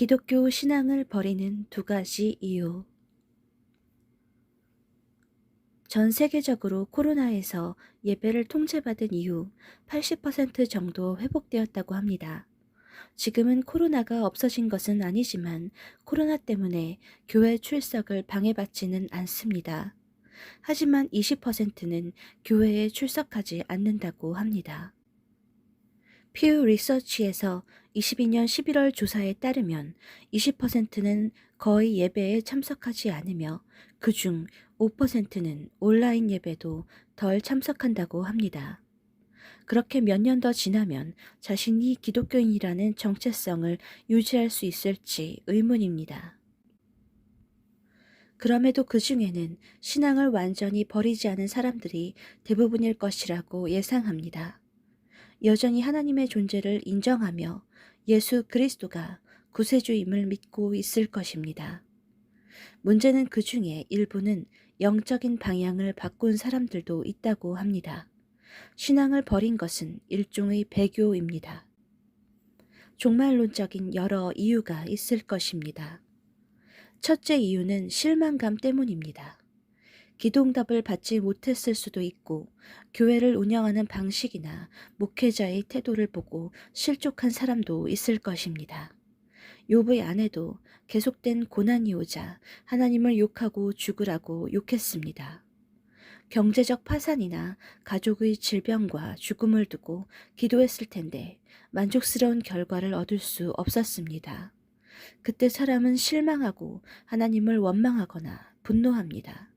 기독교 신앙을 버리는 두 가지 이유. 전 세계적으로 코로나에서 예배를 통제받은 이후 80% 정도 회복되었다고 합니다. 지금은 코로나가 없어진 것은 아니지만 코로나 때문에 교회 출석을 방해받지는 않습니다. 하지만 20%는 교회에 출석하지 않는다고 합니다. 퓨 리서치에서 22년 11월 조사에 따르면 20%는 거의 예배에 참석하지 않으며 그중 5%는 온라인 예배도 덜 참석한다고 합니다. 그렇게 몇 년 더 지나면 자신이 기독교인이라는 정체성을 유지할 수 있을지 의문입니다. 그럼에도 그 중에는 신앙을 완전히 버리지 않은 사람들이 대부분일 것이라고 예상합니다. 여전히 하나님의 존재를 인정하며 예수 그리스도가 구세주임을 믿고 있을 것입니다. 문제는 그 중에 일부는 영적인 방향을 바꾼 사람들도 있다고 합니다. 신앙을 버린 것은 일종의 배교입니다. 종말론적인 여러 이유가 있을 것입니다. 첫째 이유는 실망감 때문입니다. 기도응답을 받지 못했을 수도 있고 교회를 운영하는 방식이나 목회자의 태도를 보고 실족한 사람도 있을 것입니다. 욥의 아내도 계속된 고난이 오자 하나님을 욕하고 죽으라고 욕했습니다. 경제적 파산이나 가족의 질병과 죽음을 두고 기도했을 텐데 만족스러운 결과를 얻을 수 없었습니다. 그때 사람은 실망하고 하나님을 원망하거나 분노합니다.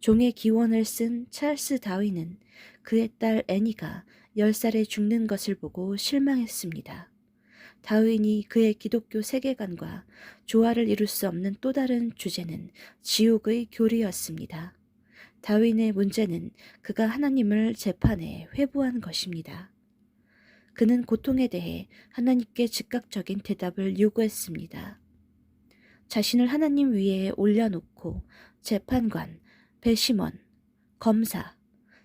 종의 기원을 쓴 찰스 다윈은 그의 딸 애니가 10살에 죽는 것을 보고 실망했습니다. 다윈이 그의 기독교 세계관과 조화를 이룰 수 없는 또 다른 주제는 지옥의 교리였습니다. 다윈의 문제는 그가 하나님을 재판해 회부한 것입니다. 그는 고통에 대해 하나님께 즉각적인 대답을 요구했습니다. 자신을 하나님 위에 올려놓고 재판관, 배심원, 검사,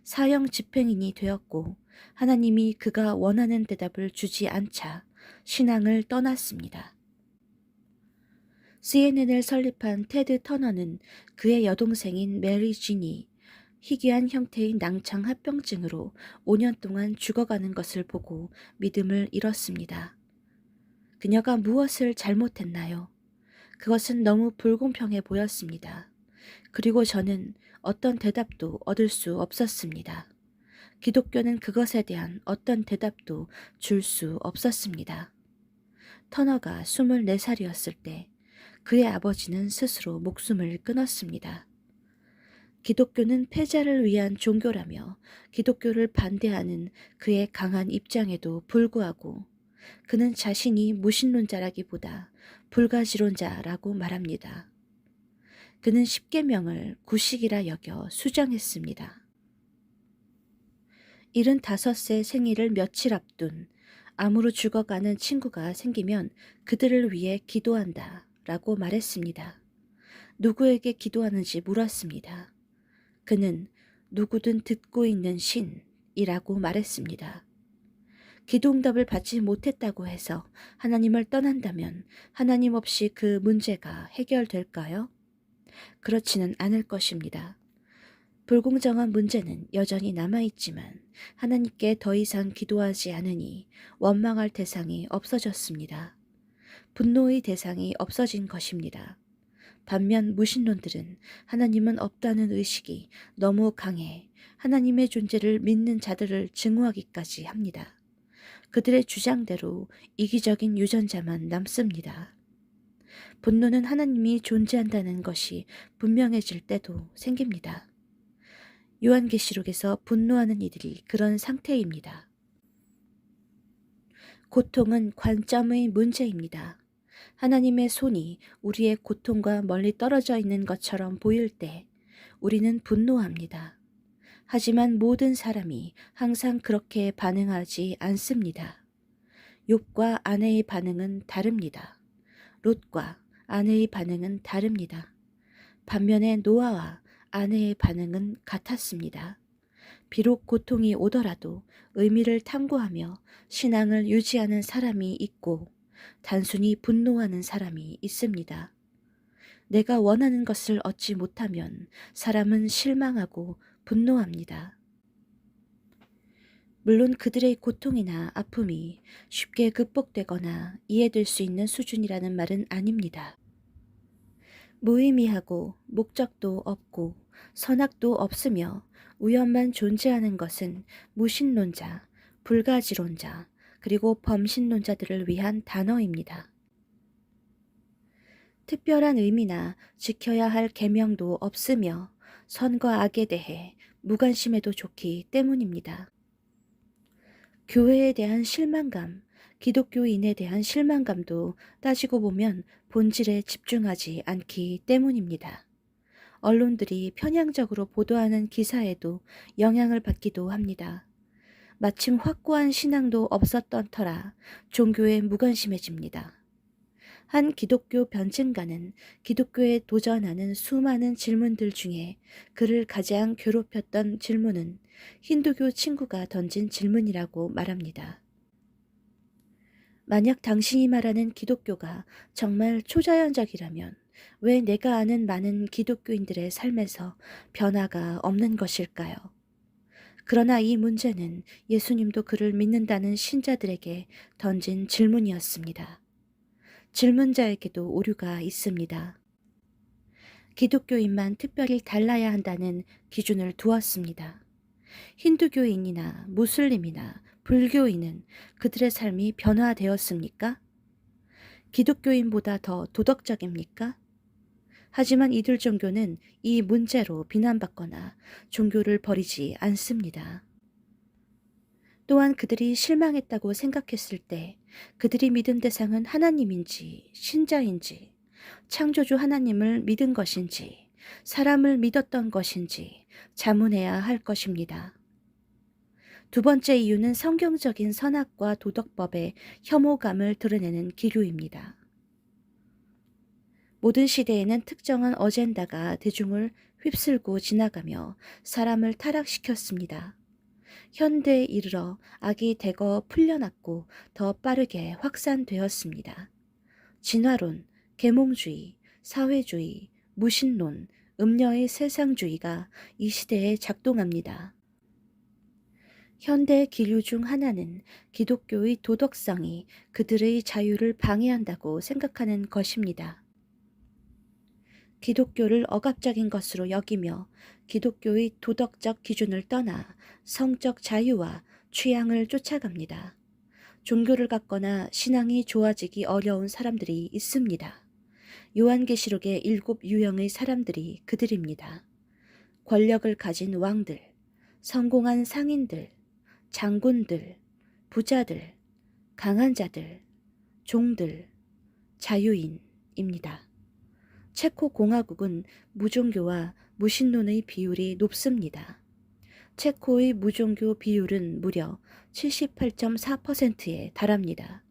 사형 집행인이 되었고 하나님이 그가 원하는 대답을 주지 않자 신앙을 떠났습니다. CNN을 설립한 테드 터너는 그의 여동생인 메리 진이 희귀한 형태의 낭창 합병증으로 5년 동안 죽어가는 것을 보고 믿음을 잃었습니다. 그녀가 무엇을 잘못했나요? 그것은 너무 불공평해 보였습니다. 그리고 저는 어떤 대답도 얻을 수 없었습니다. 기독교는 그것에 대한 어떤 대답도 줄 수 없었습니다. 터너가 24살이었을 때 그의 아버지는 스스로 목숨을 끊었습니다. 기독교는 패자를 위한 종교라며 기독교를 반대하는 그의 강한 입장에도 불구하고 그는 자신이 무신론자라기보다 불가지론자라고 말합니다. 그는 십계명을 구식이라 여겨 수정했습니다. 75세 생일을 며칠 앞둔 암으로 죽어가는 친구가 생기면 그들을 위해 기도한다 라고 말했습니다. 누구에게 기도하는지 물었습니다. 그는 누구든 듣고 있는 신이라고 말했습니다. 기도응답을 받지 못했다고 해서 하나님을 떠난다면 하나님 없이 그 문제가 해결될까요? 그렇지는 않을 것입니다. 불공정한 문제는 여전히 남아있지만 하나님께 더 이상 기도하지 않으니 원망할 대상이 없어졌습니다. 분노의 대상이 없어진 것입니다. 반면 무신론들은 하나님은 없다는 의식이 너무 강해 하나님의 존재를 믿는 자들을 증오하기까지 합니다. 그들의 주장대로 이기적인 유전자만 남습니다. 분노는 하나님이 존재한다는 것이 분명해질 때도 생깁니다. 요한계시록에서 분노하는 이들이 그런 상태입니다. 고통은 관점의 문제입니다. 하나님의 손이 우리의 고통과 멀리 떨어져 있는 것처럼 보일 때 우리는 분노합니다. 하지만 모든 사람이 항상 그렇게 반응하지 않습니다. 욥과 아내의 반응은 다릅니다. 롯과 아내의 반응은 다릅니다. 반면에 노아와 아내의 반응은 같았습니다. 비록 고통이 오더라도 의미를 탐구하며 신앙을 유지하는 사람이 있고 단순히 분노하는 사람이 있습니다. 내가 원하는 것을 얻지 못하면 사람은 실망하고 분노합니다. 물론 그들의 고통이나 아픔이 쉽게 극복되거나 이해될 수 있는 수준이라는 말은 아닙니다. 무의미하고 목적도 없고 선악도 없으며 우연만 존재하는 것은 무신론자, 불가지론자, 그리고 범신론자들을 위한 단어입니다. 특별한 의미나 지켜야 할 계명도 없으며 선과 악에 대해 무관심해도 좋기 때문입니다. 교회에 대한 실망감, 기독교인에 대한 실망감도 따지고 보면 본질에 집중하지 않기 때문입니다. 언론들이 편향적으로 보도하는 기사에도 영향을 받기도 합니다. 마침 확고한 신앙도 없었던 터라 종교에 무관심해집니다. 한 기독교 변증가는 기독교에 도전하는 수많은 질문들 중에 그를 가장 괴롭혔던 질문은 힌두교 친구가 던진 질문이라고 말합니다. 만약 당신이 말하는 기독교가 정말 초자연적이라면 왜 내가 아는 많은 기독교인들의 삶에서 변화가 없는 것일까요? 그러나 이 문제는 예수님도 그를 믿는다는 신자들에게 던진 질문이었습니다. 질문자에게도 오류가 있습니다. 기독교인만 특별히 달라야 한다는 기준을 두었습니다. 힌두교인이나 무슬림이나 불교인은 그들의 삶이 변화되었습니까? 기독교인보다 더 도덕적입니까? 하지만 이들 종교는 이 문제로 비난받거나 종교를 버리지 않습니다. 또한 그들이 실망했다고 생각했을 때 그들이 믿은 대상은 하나님인지 신자인지 창조주 하나님을 믿은 것인지 사람을 믿었던 것인지 자문해야 할 것입니다. 두 번째 이유는 성경적인 선악과 도덕법의 혐오감을 드러내는 기류입니다. 모든 시대에는 특정한 어젠다가 대중을 휩쓸고 지나가며 사람을 타락시켰습니다. 현대에 이르러 악이 대거 풀려났고 더 빠르게 확산되었습니다. 진화론, 계몽주의, 사회주의, 무신론, 음녀의 세상주의가 이 시대에 작동합니다. 현대 기류 중 하나는 기독교의 도덕성이 그들의 자유를 방해한다고 생각하는 것입니다. 기독교를 억압적인 것으로 여기며 기독교의 도덕적 기준을 떠나 성적 자유와 취향을 쫓아갑니다. 종교를 갖거나 신앙이 좋아지기 어려운 사람들이 있습니다. 요한계시록의 7 유형의 사람들이 그들입니다. 권력을 가진 왕들, 성공한 상인들, 장군들, 부자들, 강한 자들, 종들, 자유인입니다. 체코 공화국은 무종교와 무신론의 비율이 높습니다. 체코의 무종교 비율은 무려 78.4%에 달합니다.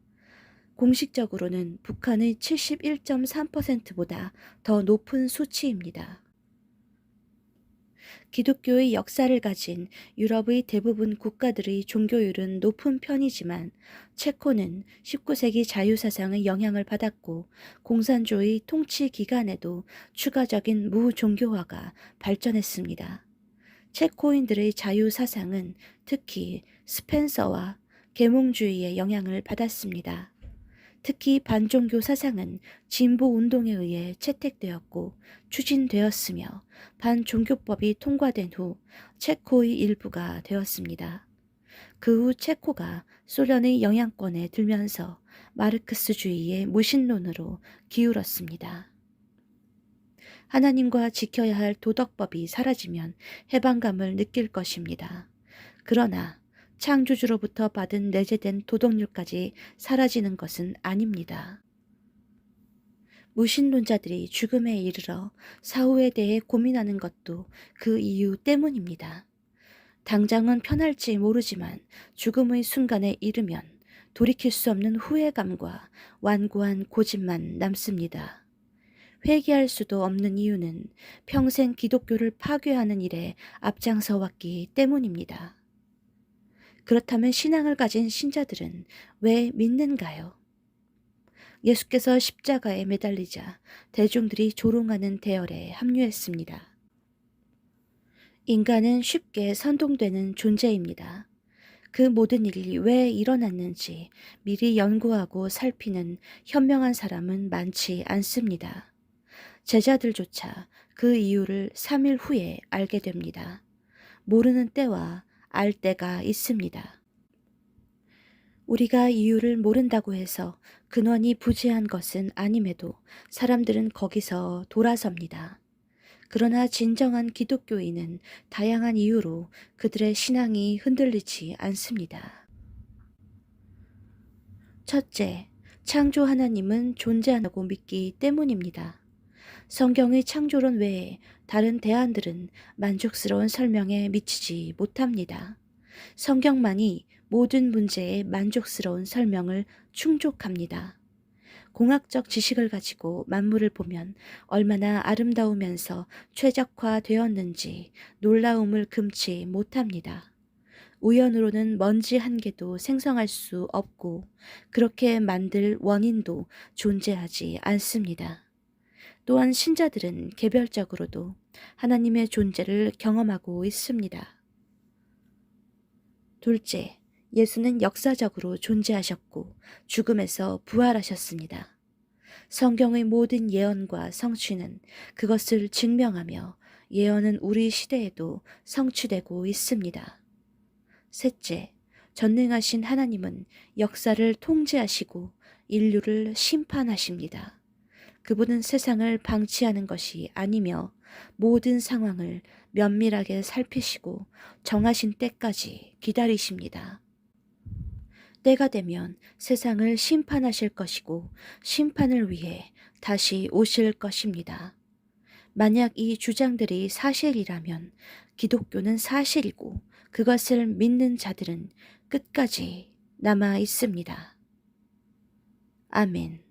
공식적으로는 북한의 71.3%보다 더 높은 수치입니다. 기독교의 역사를 가진 유럽의 대부분 국가들의 종교율은 높은 편이지만 체코는 19세기 자유사상의 영향을 받았고 공산주의 통치 기간에도 추가적인 무종교화가 발전했습니다. 체코인들의 자유사상은 특히 스펜서와 계몽주의의 영향을 받았습니다. 특히 반종교 사상은 진보운동에 의해 채택되었고 추진되었으며 반종교법이 통과된 후 체코의 일부가 되었습니다. 그 후 체코가 소련의 영향권에 들면서 마르크스주의의 무신론으로 기울었습니다. 하나님과 지켜야 할 도덕법이 사라지면 해방감을 느낄 것입니다. 그러나 창조주로부터 받은 내재된 도덕률까지 사라지는 것은 아닙니다. 무신론자들이 죽음에 이르러 사후에 대해 고민하는 것도 그 이유 때문입니다. 당장은 편할지 모르지만 죽음의 순간에 이르면 돌이킬 수 없는 후회감과 완고한 고집만 남습니다. 회개할 수도 없는 이유는 평생 기독교를 파괴하는 일에 앞장서 왔기 때문입니다. 그렇다면 신앙을 가진 신자들은 왜 믿는가요? 예수께서 십자가에 매달리자 대중들이 조롱하는 대열에 합류했습니다. 인간은 쉽게 선동되는 존재입니다. 그 모든 일이 왜 일어났는지 미리 연구하고 살피는 현명한 사람은 많지 않습니다. 제자들조차 그 이유를 3일 후에 알게 됩니다. 모르는 때와 알 때가 있습니다. 우리가 이유를 모른다고 해서 근원이 부재한 것은 아님에도 사람들은 거기서 돌아섭니다. 그러나 진정한 기독교인은 다양한 이유로 그들의 신앙이 흔들리지 않습니다. 첫째, 창조 하나님은 존재한다고 믿기 때문입니다. 성경의 창조론 외에 다른 대안들은 만족스러운 설명에 미치지 못합니다. 성경만이 모든 문제에 만족스러운 설명을 충족합니다. 공학적 지식을 가지고 만물을 보면 얼마나 아름다우면서 최적화되었는지 놀라움을 금치 못합니다. 우연으로는 먼지 한 개도 생성할 수 없고 그렇게 만들 원인도 존재하지 않습니다. 또한 신자들은 개별적으로도 하나님의 존재를 경험하고 있습니다. 둘째, 예수는 역사적으로 존재하셨고 죽음에서 부활하셨습니다. 성경의 모든 예언과 성취는 그것을 증명하며 예언은 우리 시대에도 성취되고 있습니다. 셋째, 전능하신 하나님은 역사를 통제하시고 인류를 심판하십니다. 그분은 세상을 방치하는 것이 아니며 모든 상황을 면밀하게 살피시고 정하신 때까지 기다리십니다. 때가 되면 세상을 심판하실 것이고 심판을 위해 다시 오실 것입니다. 만약 이 주장들이 사실이라면 기독교는 사실이고 그것을 믿는 자들은 끝까지 남아 있습니다. 아멘.